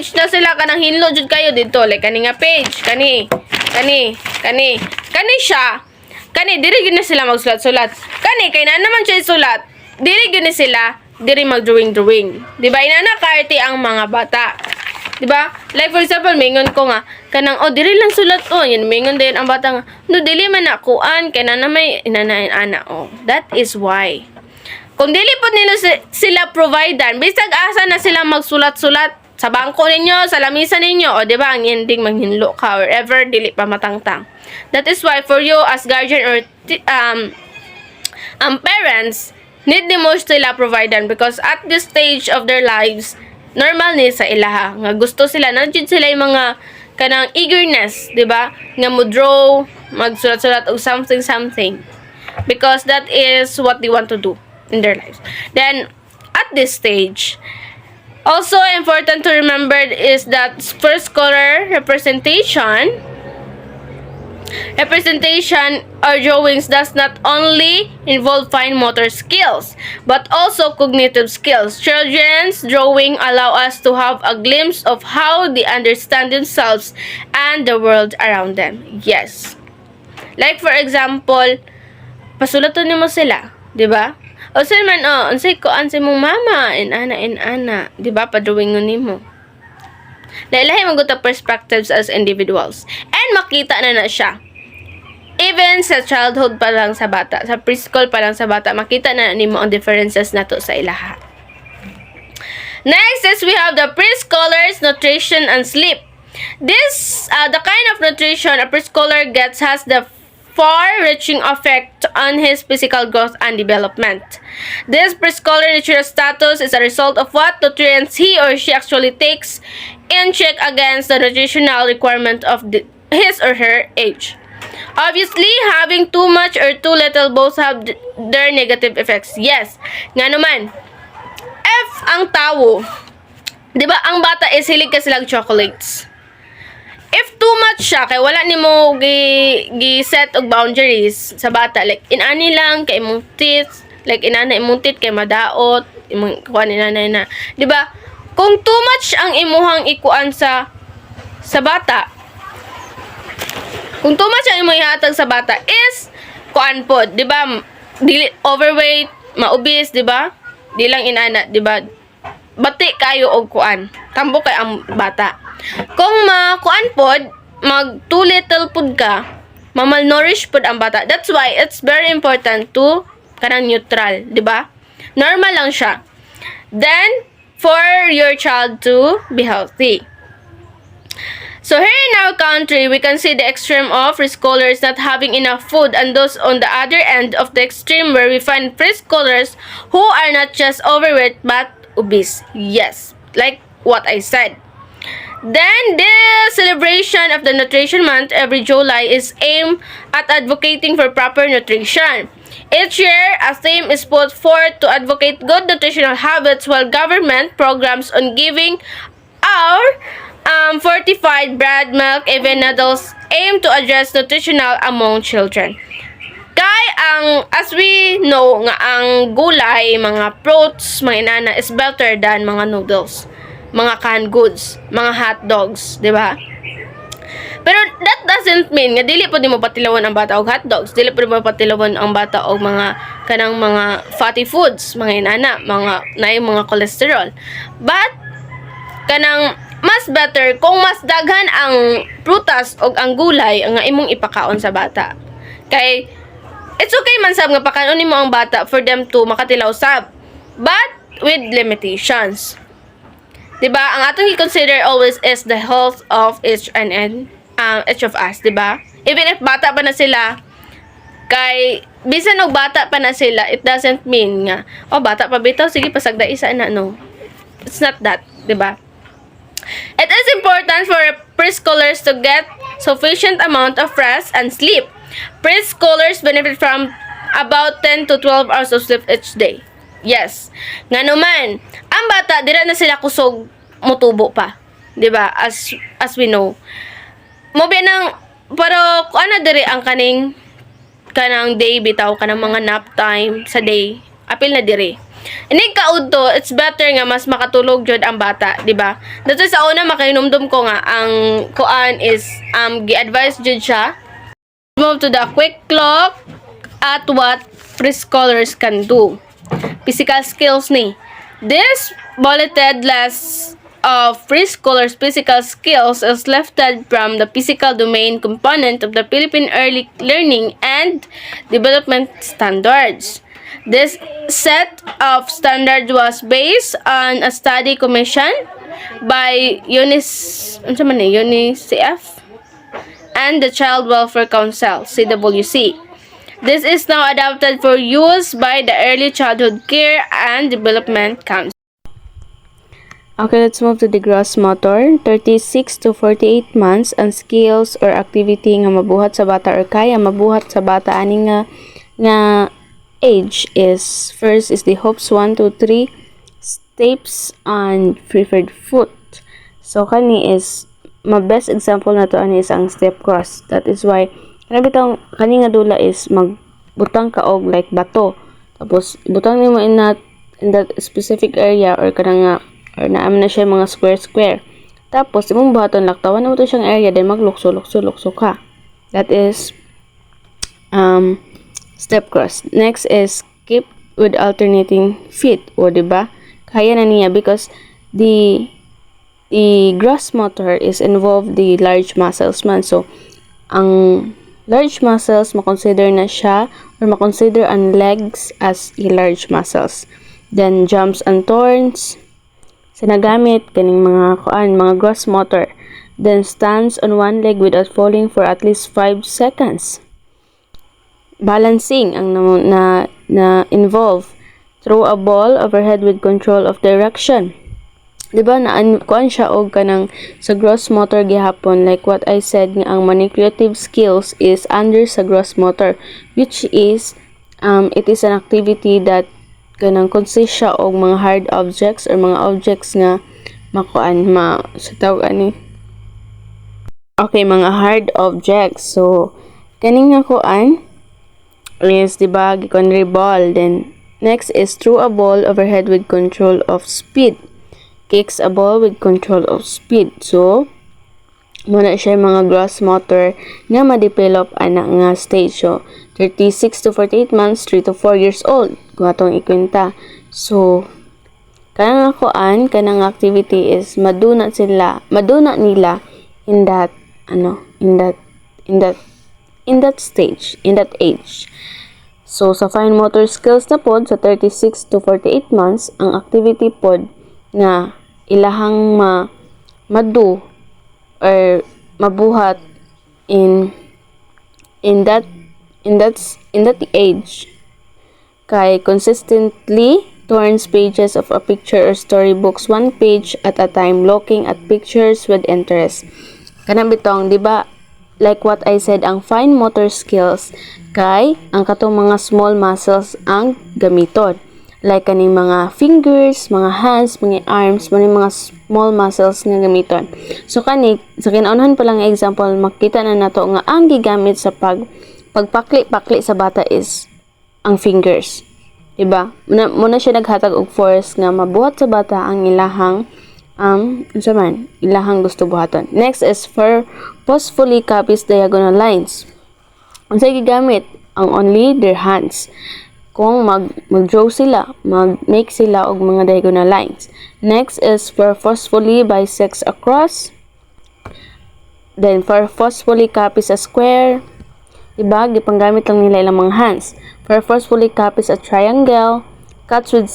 page na sila kanang hinlo jud kayo dito like kani nga page kani siya kani diri gyud na sila magsulat-sulat kani kay na naman siya isulat diri gyud na sila diri mag-drawing. Diba? Inana kaarte ang mga bata. Diba? Like for example, mingon ko nga, kanang, diri lang sulat, yun, mingon din ang bata nga, no, dili man nakuan, kaya na may inana, That is why. Kung dili po nila sila providean, bisag asa na sila magsulat-sulat sa bangko ninyo, sa lamisa ninyo, diba, ang ending maghinlo ka, or ever, dili pa matangtang. That is why, for you as guardian or parents, need the most sila providean because at this stage of their lives, normal ni sa ilaha nga gusto sila nandiyan sila yung mga kanang eagerness, di ba? Nga mo draw, magsulat-sulat og something because that is what they want to do in their lives. Then at this stage, also important to remember is that first color representation or drawings does not only involve fine motor skills, but also cognitive skills. Children's drawing allow us to have a glimpse of how they understand themselves and the world around them. Yes. Like for example, pasulaton nimo sila, di ba? O sir man, unsay kuan sa mong mama, inana, di ba? Padrawingon nimo. Lahi maguta perspectives as individuals. And makita na siya. Even sa childhood pa lang sa bata, sa preschool pa lang sa bata, makita na nimo ang differences nato sa ilaha. Next is we have the preschoolers nutrition and sleep. This, the kind of nutrition a preschooler gets has the far-reaching effect on his physical growth and development. This preschooler nutrition status is a result of what nutrients he or she actually takes in check against the nutritional requirement of his or her age. Obviously, having too much or too little both have their negative effects. Yes, nga naman, if ang tao, di ba, ang bata is hilig ka silang chocolates. If too much siya, kay wala ni mo gi-set og boundaries sa bata. Like, inani lang, kay imong teeth, like, inana imong teeth, kay madaot, imong kuha ni nanay na. Diba? Kung too much ang imuhang ikuan sa bata, kung too much ang imuhang ihatag sa bata is, kuan po, diba? Overweight, maubis, diba? Di lang inana, diba? Bati kayo og kuan. Tambo kay ang bata. Kung kuan pod, mag too little pod ka, mamalnourish pod ang bata. That's why it's very important to kanang neutral, di ba? Normal lang siya. Then, for your child to be healthy. So here in our country, we can see the extreme of preschoolers not having enough food and those on the other end of the extreme where we find preschoolers who are not just overweight but obese. Yes, like what I said. Then, the celebration of the Nutrition Month every July is aimed at advocating for proper nutrition. Each year, a theme is put forth to advocate good nutritional habits while government programs on giving our fortified bread, milk, even noodles aim to address nutritional among children. Kay as we know nga ang gulay, mga fruits, mga inana is better than mga noodles, mga canned goods, mga hot dogs, di ba? Pero that doesn't mean nga dili po di mo patilawan ang bata og hot dogs, dili po di mo patilawan ang bata og mga kanang mga fatty foods, mga inana, mga naay mga cholesterol. But kanang mas better kung mas daghan ang prutas og ang gulay nga imong ipakaon sa bata. Kay it's okay man sab nga pakaon nimo ang bata for them to makatilaw sab, but with limitations. Diba? Ang atong i-consider always is the health of each of us, diba? Even if bata pa na sila, kay bisan og bata pa na sila, it doesn't mean nga, bata pa bitaw, sige pasagda isa na, no. It's not that, diba? It is important for preschoolers to get sufficient amount of rest and sleep. Preschoolers benefit from about 10 to 12 hours of sleep each day. Yes. Nga naman, ang bata, dira na sila kusog mutubo pa. Diba? As we know. Mobi nang, pero kung ano diri ang kanang day bitaw, kanang mga nap time sa day, apil na diri. Inig kaudto, it's better nga mas makatulog jud ang bata, di ba? Dito sa una makinumdum ko nga ang kuan is gi-advise jud siya. Move to the quick look at what preschoolers can do. Physical skills ni. This bulleted list of preschoolers' physical skills is lifted from the physical domain component of the Philippine Early Learning and Development Standards. This set of standards was based on a study commissioned by UNICEF and the Child Welfare Council, CWC. This is now adapted for use by the Early Childhood Care and Development Council. Okay, let's move to the gross motor. 36 to 48 months ang skills or activity nga mabuhat sa bata or kaya mabuhat sa bata ani nga age is first is the hops 1 to 3 steps on preferred foot. So kani is best example na to ani is ang step cross. That is why kani nga dula is magbutang ka og like bato. Tapos butang nimo in that specific area or kanang or naam na siya mga square. Tapos imong buhaton laktawan mo to siyang area then maglukso ka. That is step cross. Next is skip with alternating feet. O diba? Kaya na niya because the gross motor is involved the large muscles man. So, ang large muscles, makonsider na siya or makonsider ang legs as a large muscles. Then, jumps and turns, sinagamit kaning mga gross motor. Then, stands on one leg without falling for at least 5 seconds. Balancing ang na involve. Throw a ball overhead with control of direction. Diba kuan siya og kanang sa gross motor gihapon like what I said nga ang manipulative skills is under sa gross motor which is it is an activity that kanang consist siya og mga hard objects or mga objects nga makuan sa tawag ani. Okay, mga hard objects. So kaning nga kuan is diba gikonry ball. Then next is throw a ball overhead with control of speed. Kicks a ball with control of speed. So, muna siya mga gross motor nga ma-develop ana nga stage. So, 36 to 48 months, 3 to 4 years old. Kung atong ikwenta. So, kanang kanang activity is maduna nila in that stage, in that age. So, sa fine motor skills na pod sa 36 to 48 months, ang activity pod nga ilahang madu or mabuhat in that age kay consistently turns pages of a picture or storybooks one page at a time looking at pictures with interest. Kanang bitong diba like what I said ang fine motor skills kay ang katong mga small muscles ang gamiton. Like kaning mga fingers, mga hands, mga arms, mga small muscles nga gamiton. So kani sa kinaunahan pa lang example makita na nato nga ang gigamit sa pagpakli-pakli sa bata is ang fingers. Diba? Muna siya naghatag og force nga mabuhat sa bata ang ilahang ilahang gusto buhaton. Next is forcefully copies diagonal lines. Unsay gigamit? Ang only their hands. Kung mag-draw sila, mag-make sila og mga diagonal lines. Next is forcefully bisects across. Then forcefully copies a square. Diba? Gipanggamit lang nila ilang mga hands. Forcefully copies a triangle. Cuts with